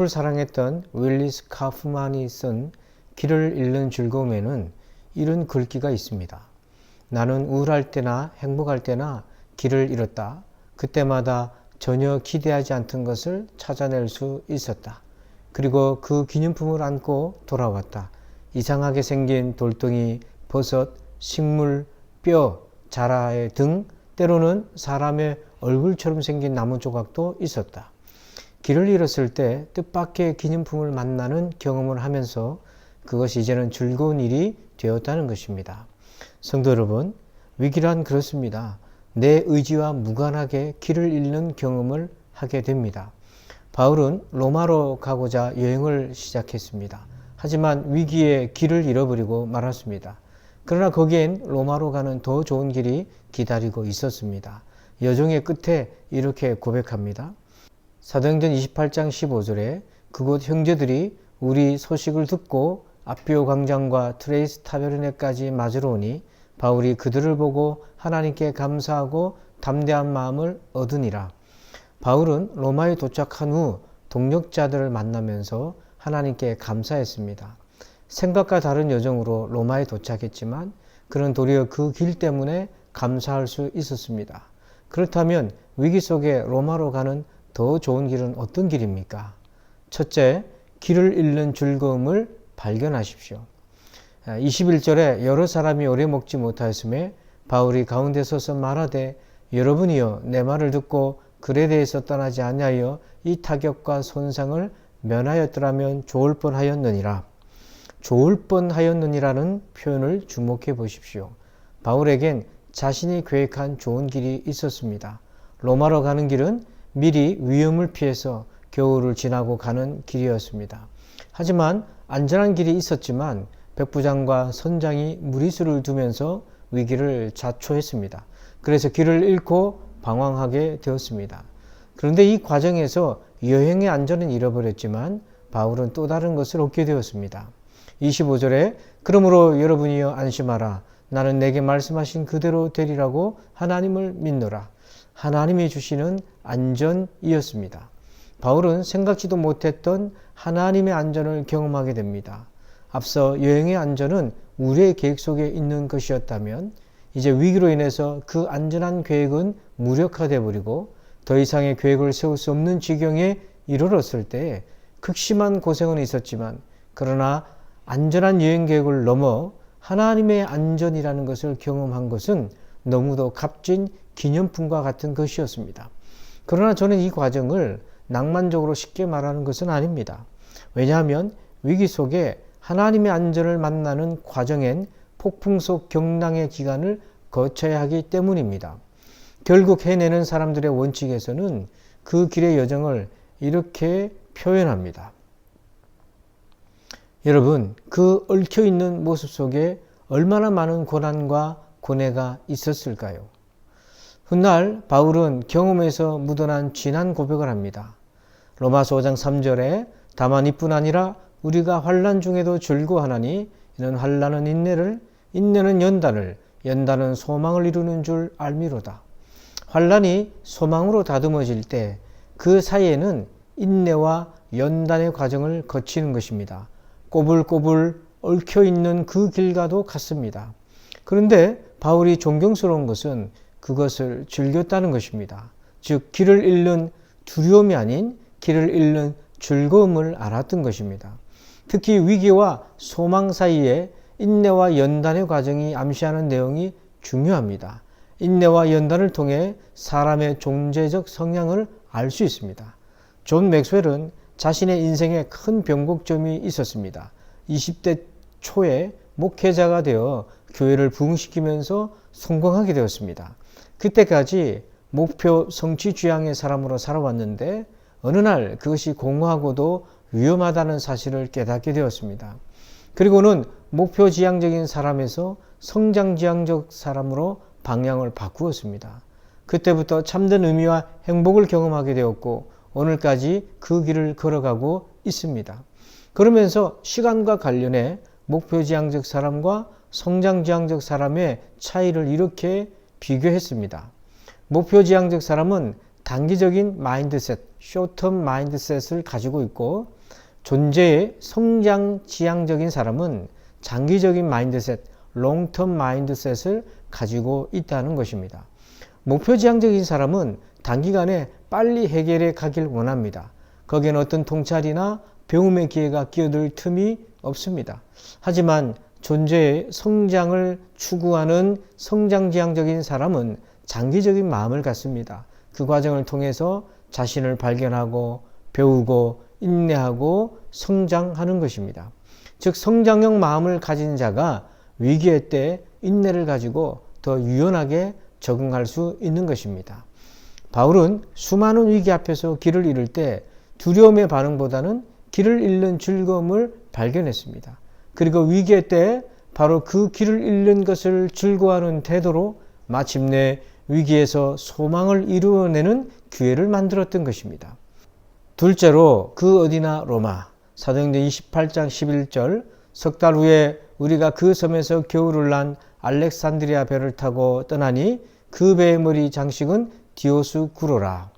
숲을 사랑했던 윌리스 카프만이 쓴 길을 잃는 즐거움에는 이런 글귀가 있습니다. 나는 우울할 때나 행복할 때나 길을 잃었다. 그때마다 전혀 기대하지 않던 것을 찾아낼 수 있었다. 그리고 그 기념품을 안고 돌아왔다. 이상하게 생긴 돌덩이, 버섯, 식물, 뼈, 자라의 등 때로는 사람의 얼굴처럼 생긴 나무 조각도 있었다. 길을 잃었을 때 뜻밖의 기념품을 만나는 경험을 하면서 그것이 이제는 즐거운 일이 되었다는 것입니다. 성도 여러분, 위기란 그렇습니다. 내 의지와 무관하게 길을 잃는 경험을 하게 됩니다. 바울은 로마로 가고자 여행을 시작했습니다. 하지만 위기에 길을 잃어버리고 말았습니다. 그러나 거기엔 로마로 가는 더 좋은 길이 기다리고 있었습니다. 여정의 끝에 이렇게 고백합니다. 사도행전 28장 15절에 그곳 형제들이 우리 소식을 듣고 아비오 광장과 트레이스 타베르네까지 맞으러 오니 바울이 그들을 보고 하나님께 감사하고 담대한 마음을 얻으니라. 바울은 로마에 도착한 후 동역자들을 만나면서 하나님께 감사했습니다. 생각과 다른 여정으로 로마에 도착했지만 그는 도리어 그 길 때문에 감사할 수 있었습니다. 그렇다면 위기 속에 로마로 가는 더 좋은 길은 어떤 길입니까? 첫째, 길을 잃는 즐거움을 발견하십시오. 21절에 여러 사람이 오래 먹지 못하였음에 바울이 가운데 서서 말하되 여러분이여 내 말을 듣고 글에 대해서 떠나지 아니하여 이 타격과 손상을 면하였더라면 좋을 뻔하였느니라. 좋을 뻔하였느니라는 표현을 주목해 보십시오. 바울에겐 자신이 계획한 좋은 길이 있었습니다. 로마로 가는 길은 미리 위험을 피해서 겨울을 지나고 가는 길이었습니다. 하지만 안전한 길이 있었지만 백부장과 선장이 무리수를 두면서 위기를 자초했습니다. 그래서 길을 잃고 방황하게 되었습니다. 그런데 이 과정에서 여행의 안전은 잃어버렸지만 바울은 또 다른 것을 얻게 되었습니다. 25절에 그러므로 여러분이여 안심하라. 나는 내게 말씀하신 그대로 되리라고 하나님을 믿노라. 하나님이 주시는 안전이었습니다. 바울은 생각지도 못했던 하나님의 안전을 경험하게 됩니다. 앞서 여행의 안전은 우리의 계획 속에 있는 것이었다면 이제 위기로 인해서 그 안전한 계획은 무력화되어 버리고 더 이상의 계획을 세울 수 없는 지경에 이르렀을 때 극심한 고생은 있었지만 그러나 안전한 여행 계획을 넘어 하나님의 안전이라는 것을 경험한 것은 너무도 값진 기념품과 같은 것이었습니다. 그러나 저는 이 과정을 낭만적으로 쉽게 말하는 것은 아닙니다. 왜냐하면 위기 속에 하나님의 안전을 만나는 과정엔 폭풍 속 경랑의 기간을 거쳐야 하기 때문입니다. 결국 해내는 사람들의 원칙에서는 그 길의 여정을 이렇게 표현합니다. 여러분, 그 얽혀있는 모습 속에 얼마나 많은 고난과 고뇌가 있었을까요? 훗날 바울은 경험에서 묻어난 진한 고백을 합니다. 로마서 5장 3절에 다만 이뿐 아니라 우리가 환난 중에도 즐거워하나니 이는 환난은 인내를, 인내는 연단을, 연단은 소망을 이루는 줄 알미로다. 환난이 소망으로 다듬어질 때 그 사이에는 인내와 연단의 과정을 거치는 것입니다. 꼬불꼬불 얽혀있는 그 길과도 같습니다. 그런데 바울이 존경스러운 것은 그것을 즐겼다는 것입니다. 즉 길을 잃는 두려움이 아닌 길을 잃는 즐거움을 알았던 것입니다. 특히 위기와 소망 사이에 인내와 연단의 과정이 암시하는 내용이 중요합니다. 인내와 연단을 통해 사람의 존재적 성향을 알 수 있습니다. 존 맥스웰은 자신의 인생에 큰 변곡점이 있었습니다. 20대 초에 목회자가 되어 교회를 부흥시키면서 성공하게 되었습니다. 그때까지 목표 성취지향의 사람으로 살아왔는데 어느 날 그것이 공허하고도 위험하다는 사실을 깨닫게 되었습니다. 그리고는 목표지향적인 사람에서 성장지향적 사람으로 방향을 바꾸었습니다. 그때부터 참된 의미와 행복을 경험하게 되었고 오늘까지 그 길을 걸어가고 있습니다. 그러면서 시간과 관련해 목표지향적 사람과 성장지향적 사람의 차이를 이렇게 비교했습니다. 목표지향적 사람은 단기적인 마인드셋, 쇼텀 마인드셋을 가지고 있고, 존재의 성장 지향적인 사람은 장기적인 마인드셋, 롱텀 마인드셋을 가지고 있다는 것입니다. 목표 지향적인 사람은 단기간에 빨리 해결해 가길 원합니다. 거기에는 어떤 통찰이나 배움의 기회가 끼어들 틈이 없습니다. 하지만 존재의 성장을 추구하는 성장지향적인 사람은 장기적인 마음을 갖습니다. 그 과정을 통해서 자신을 발견하고 배우고 인내하고 성장하는 것입니다. 즉 성장형 마음을 가진 자가 위기의 때 인내를 가지고 더 유연하게 적응할 수 있는 것입니다. 바울은 수많은 위기 앞에서 길을 잃을 때 두려움의 반응보다는 길을 잃는 즐거움을 발견했습니다. 그리고 위기의 때 바로 그 길을 잃는 것을 즐거워하는 태도로 마침내 위기에서 소망을 이루어내는 기회를 만들었던 것입니다. 둘째로 그 어디나 로마. 사도행전 28장 11절 석 달 후에 우리가 그 섬에서 겨울을 난 알렉산드리아 배를 타고 떠나니 그 배의 머리 장식은 디오스쿠로라.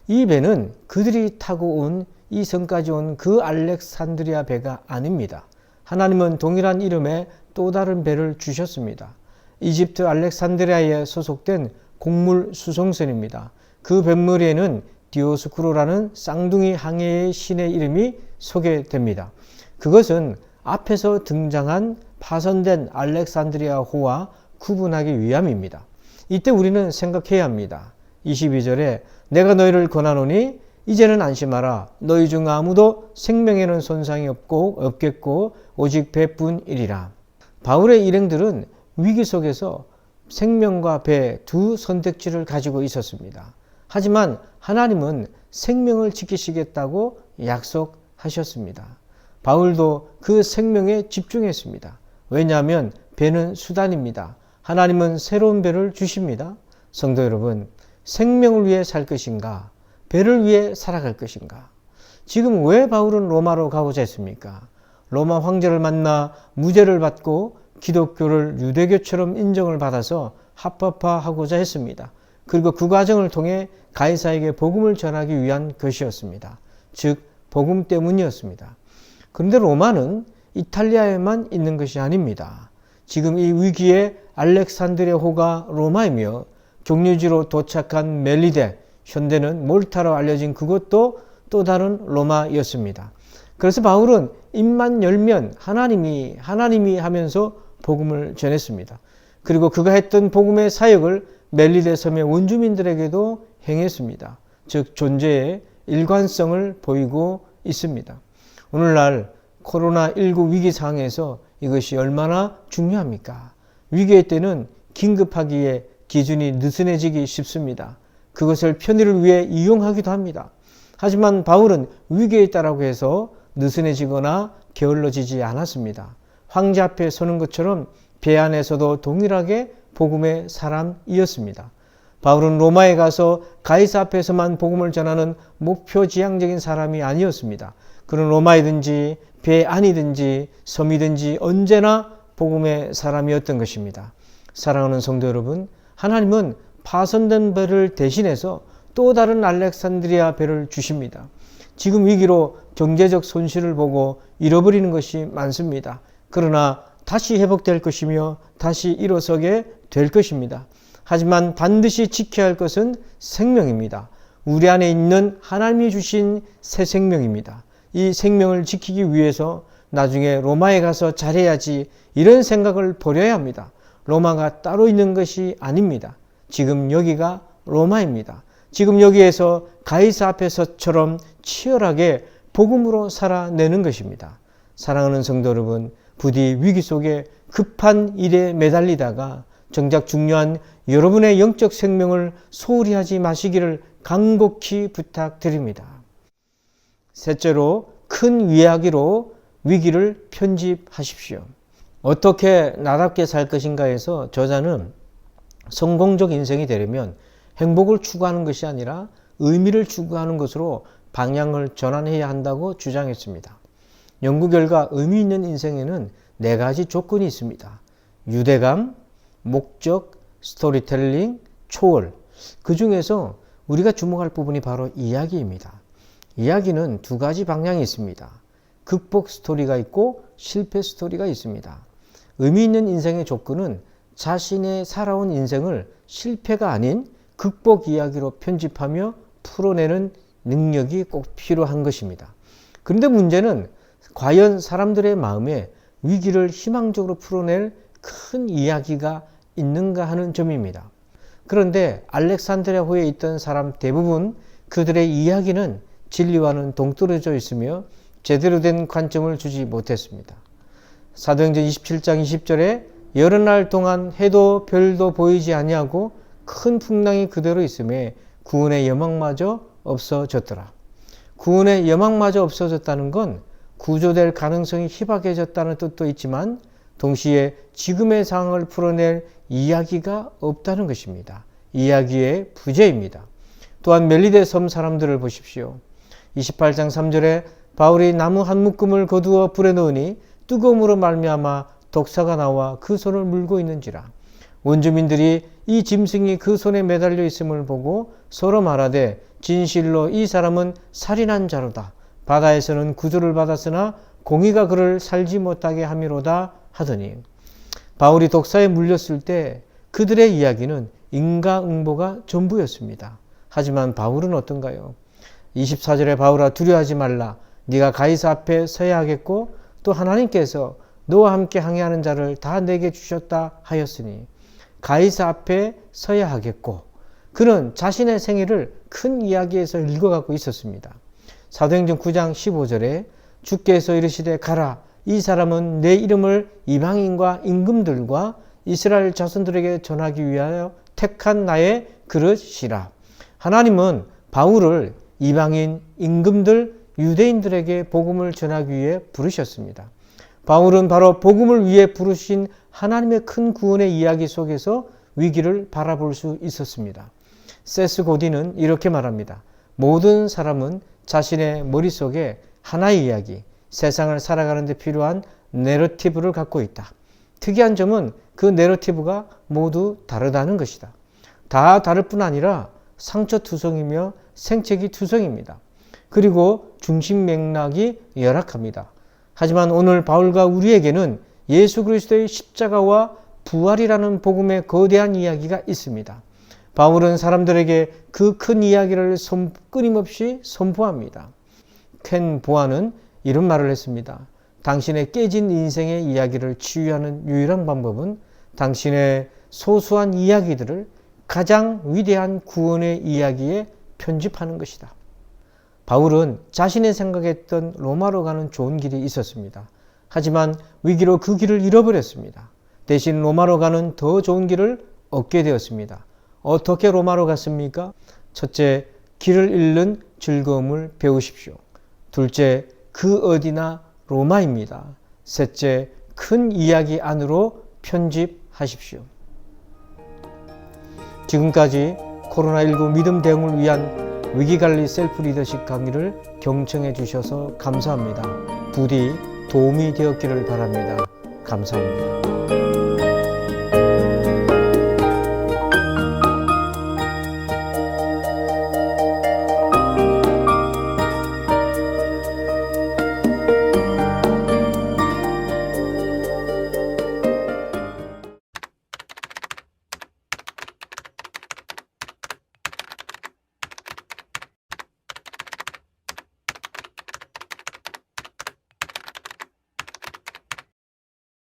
이 배는 그들이 타고 온 이 섬까지 온 그 알렉산드리아 배가 아닙니다. 하나님은 동일한 이름의 또 다른 배를 주셨습니다. 이집트 알렉산드리아에 소속된 곡물 수송선입니다. 그 뱃머리에는 디오스쿠로라는 쌍둥이 항해의 신의 이름이 소개됩니다. 그것은 앞에서 등장한 파손된 알렉산드리아호와 구분하기 위함입니다. 이때 우리는 생각해야 합니다. 22절에 내가 너희를 권하노니 이제는 안심하라. 너희 중 아무도 생명에는 손상이 없겠고 오직 배뿐이리라. 바울의 일행들은 위기 속에서 생명과 배 두 선택지를 가지고 있었습니다. 하지만 하나님은 생명을 지키시겠다고 약속하셨습니다. 바울도 그 생명에 집중했습니다. 왜냐하면 배는 수단입니다. 하나님은 새로운 배를 주십니다. 성도 여러분, 생명을 위해 살 것인가? 배를 위해 살아갈 것인가? 지금 왜 바울은 로마로 가고자 했습니까? 로마 황제를 만나 무죄를 받고 기독교를 유대교처럼 인정을 받아서 합법화하고자 했습니다. 그리고 그 과정을 통해 가이사에게 복음을 전하기 위한 것이었습니다. 즉 복음 때문이었습니다. 그런데 로마는 이탈리아에만 있는 것이 아닙니다. 지금 이 위기에 알렉산드리아호가 로마이며 경유지로 도착한 멜리데, 현대는 몰타로 알려진 그것도 또 다른 로마였습니다. 그래서 바울은 입만 열면 하나님이 하면서 복음을 전했습니다. 그리고 그가 했던 복음의 사역을 멜리데 섬의 원주민들에게도 행했습니다. 즉 존재의 일관성을 보이고 있습니다. 오늘날 코로나19 위기 상황에서 이것이 얼마나 중요합니까? 위기의 때는 긴급하기에 기준이 느슨해지기 쉽습니다. 그것을 편의를 위해 이용하기도 합니다. 하지만 바울은 위기에 있다라고 해서 느슨해지거나 게을러지지 않았습니다. 황제 앞에 서는 것처럼 배 안에서도 동일하게 복음의 사람이었습니다. 바울은 로마에 가서 가이사 앞에서만 복음을 전하는 목표 지향적인 사람이 아니었습니다. 그는 로마이든지 배 안이든지 섬이든지 언제나 복음의 사람이었던 것입니다. 사랑하는 성도 여러분, 하나님은 파손된 배를 대신해서 또 다른 알렉산드리아 배를 주십니다. 지금 위기로 경제적 손실을 보고 잃어버리는 것이 많습니다. 그러나 다시 회복될 것이며 다시 일어서게 될 것입니다. 하지만 반드시 지켜야 할 것은 생명입니다. 우리 안에 있는 하나님이 주신 새 생명입니다. 이 생명을 지키기 위해서 나중에 로마에 가서 잘해야지 이런 생각을 버려야 합니다. 로마가 따로 있는 것이 아닙니다. 지금 여기가 로마입니다. 지금 여기에서 가이사 앞에서처럼 치열하게 복음으로 살아내는 것입니다. 사랑하는 성도 여러분, 부디 위기 속에 급한 일에 매달리다가 정작 중요한 여러분의 영적 생명을 소홀히 하지 마시기를 간곡히 부탁드립니다. 셋째로 큰 이야기로 위기를 편집하십시오. 어떻게 나답게 살 것인가에서 저자는 성공적 인생이 되려면 행복을 추구하는 것이 아니라 의미를 추구하는 것으로 방향을 전환해야 한다고 주장했습니다. 연구 결과 의미 있는 인생에는 4가지 조건이 있습니다. 유대감, 목적, 스토리텔링, 초월. 그 중에서 우리가 주목할 부분이 바로 이야기입니다. 이야기는 두 가지 방향이 있습니다. 극복 스토리가 있고 실패 스토리가 있습니다. 의미 있는 인생의 조건은 자신의 살아온 인생을 실패가 아닌 극복 이야기로 편집하며 풀어내는 능력이 꼭 필요한 것입니다. 그런데 문제는 과연 사람들의 마음에 위기를 희망적으로 풀어낼 큰 이야기가 있는가 하는 점입니다. 그런데 알렉산드리아호에 있던 사람 대부분 그들의 이야기는 진리와는 동떨어져 있으며 제대로 된 관점을 주지 못했습니다. 사도행전 27장 20절에 여러 날 동안 해도 별도 보이지 아니하고 큰 풍랑이 그대로 있음에 구원의 여망마저 없어졌더라. 구원의 여망마저 없어졌다는 건 구조될 가능성이 희박해졌다는 뜻도 있지만 동시에 지금의 상황을 풀어낼 이야기가 없다는 것입니다. 이야기의 부재입니다. 또한 멜리데 섬 사람들을 보십시오. 28장 3절에 바울이 나무 한 묶음을 거두어 불에 넣으니 뜨거움으로 말미암아 독사가 나와 그 손을 물고 있는지라. 원주민들이 이 짐승이 그 손에 매달려 있음을 보고 서로 말하되 진실로 이 사람은 살인한 자로다. 바다에서는 구조를 받았으나 공의가 그를 살지 못하게 함이로다 하더니, 바울이 독사에 물렸을 때 그들의 이야기는 인과응보가 전부였습니다. 하지만 바울은 어떤가요? 24절에 바울아 두려워하지 말라. 네가 가이사 앞에 서야 하겠고 또 하나님께서 너와 함께 항해하는 자를 다 내게 주셨다 하였으니, 가이사 앞에 서야 하겠고, 그는 자신의 생애를 큰 이야기에서 읽어가고 있었습니다. 사도행전 9장 15절에 주께서 이르시되 가라. 이 사람은 내 이름을 이방인과 임금들과 이스라엘 자손들에게 전하기 위하여 택한 나의 그릇이라. 하나님은 바울을 이방인, 임금들, 유대인들에게 복음을 전하기 위해 부르셨습니다. 바울은 바로 복음을 위해 부르신 하나님의 큰 구원의 이야기 속에서 위기를 바라볼 수 있었습니다. 세스 고디는 이렇게 말합니다. 모든 사람은 자신의 머릿속에 하나의 이야기, 세상을 살아가는 데 필요한 내러티브를 갖고 있다. 특이한 점은 그 내러티브가 모두 다르다는 것이다. 다 다를 뿐 아니라 상처투성이며 생채기투성입니다. 그리고 중심 맥락이 열악합니다. 하지만 오늘 바울과 우리에게는 예수 그리스도의 십자가와 부활이라는 복음의 거대한 이야기가 있습니다. 바울은 사람들에게 그 큰 이야기를 끊임없이 선포합니다. 켄 보아는 이런 말을 했습니다. 당신의 깨진 인생의 이야기를 치유하는 유일한 방법은 당신의 소소한 이야기들을 가장 위대한 구원의 이야기에 편집하는 것이다. 바울은 자신이 생각했던 로마로 가는 좋은 길이 있었습니다. 하지만 위기로 그 길을 잃어버렸습니다. 대신 로마로 가는 더 좋은 길을 얻게 되었습니다. 어떻게 로마로 갔습니까? 첫째, 길을 잃는 즐거움을 배우십시오. 둘째, 그 어디나 로마입니다. 셋째, 큰 이야기 안으로 편집하십시오. 지금까지 코로나19 믿음 대응을 위한 위기관리 셀프 리더십 강의를 경청해 주셔서 감사합니다. 부디 도움이 되었기를 바랍니다. 감사합니다.